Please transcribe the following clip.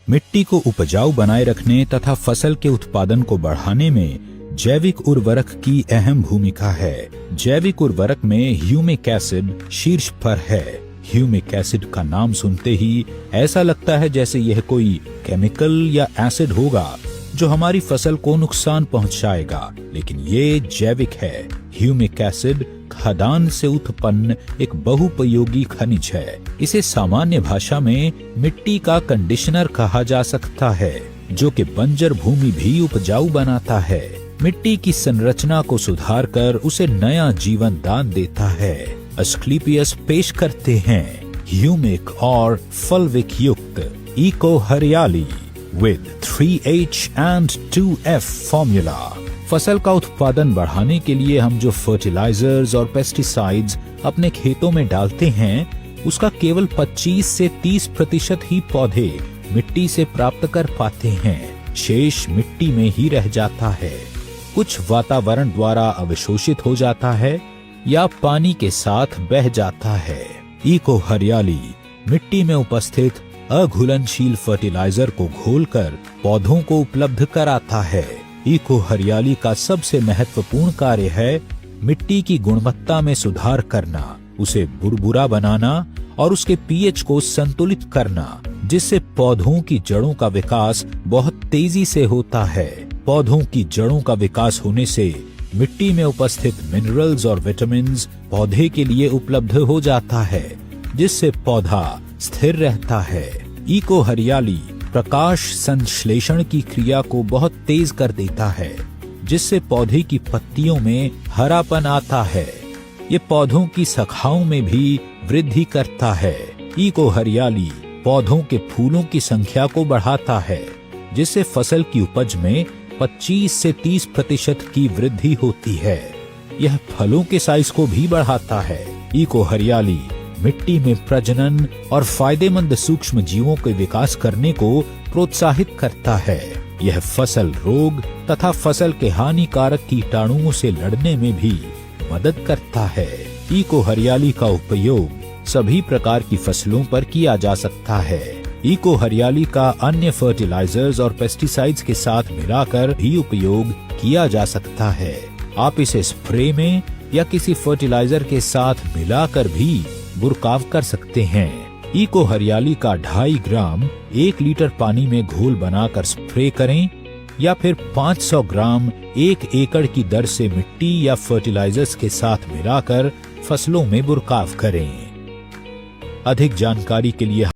मिट्टी को उपजाऊ बनाए रखने तथा फसल के उत्पादन को बढ़ाने में जैविक उर्वरक की अहम भूमिका है। जैविक उर्वरक में ह्यूमिक एसिड शीर्ष पर है। ह्यूमिक एसिड का नाम सुनते ही ऐसा लगता है जैसे यह कोई केमिकल या एसिड होगा जो हमारी फसल को नुकसान पहुंचाएगा, लेकिन ये जैविक है। ह्यूमिक एसिड खदान से उत्पन्न एक बहुपयोगी खनिज है। इसे सामान्य भाषा में मिट्टी का कंडीशनर कहा जा सकता है, जो कि बंजर भूमि भी उपजाऊ बनाता है। मिट्टी की संरचना को सुधार कर उसे नया जीवन दान देता है। अस्क्लेपियस पेश करते हैं ह्यूमिक और फल्विक युक्त इको हरियाली with 3H and 2F formula. फसल का उत्पादन बढ़ाने के लिए हम जो फर्टिलाइजर्स और पेस्टिसाइड्स अपने खेतों में डालते हैं, उसका केवल 25 से 30% ही पौधे मिट्टी से प्राप्त कर पाते हैं। शेष मिट्टी में ही रह जाता है। कुछ वातावरण द्वारा अवशोषित हो जाता है या पानी के साथ बह जाता है। इको हरियाली मिट्टी में उपस्थित अघुलनशील फर्टिलाइजर को घोलकर पौधों को उपलब्ध कराता है। इको हरियाली का सबसे महत्वपूर्ण कार्य है मिट्टी की गुणवत्ता में सुधार करना, उसे बुरबुरा बनाना और उसके पीएच को संतुलित करना, जिससे पौधों की जड़ों का विकास बहुत तेजी से होता है। पौधों की जड़ों का विकास होने से मिट्टी में उपस्थित मिनरल्स और विटामिन्स पौधे के लिए उपलब्ध हो जाता है, जिससे पौधा स्थिर रहता है। इको हरियाली प्रकाश संश्लेषण की क्रिया को बहुत तेज कर देता है, जिससे पौधे की पत्तियों में हरापन आता है। ये पौधों की शाखाओं में भी वृद्धि करता है। इको हरियाली पौधों के फूलों की संख्या को बढ़ाता है, जिससे फसल की उपज में 25 से 30% की वृद्धि होती है। यह फलों के साइज को भी बढ़ाता है। इको हरियाली मिट्टी में प्रजनन और फायदेमंद सूक्ष्म जीवों के विकास करने को प्रोत्साहित करता है। यह फसल रोग तथा फसल के हानिकारक कीटाणुओं से लड़ने में भी मदद करता है। इको हरियाली का उपयोग सभी प्रकार की फसलों पर किया जा सकता है। इको हरियाली का अन्य फर्टिलाइजर्स और पेस्टिसाइड्स के साथ मिलाकर भी उपयोग किया जा सकता है। आप इसे स्प्रे में या किसी फर्टिलाइजर के साथ मिलाकर भी बुरकाव कर सकते हैं। इको हरियाली का 2.5 ग्राम 1 लीटर पानी में घोल बनाकर स्प्रे करें या फिर 500 ग्राम 1 एकड़ की दर से मिट्टी या फर्टिलाइजर्स के साथ मिलाकर फसलों में बुरकाव करें। अधिक जानकारी के लिए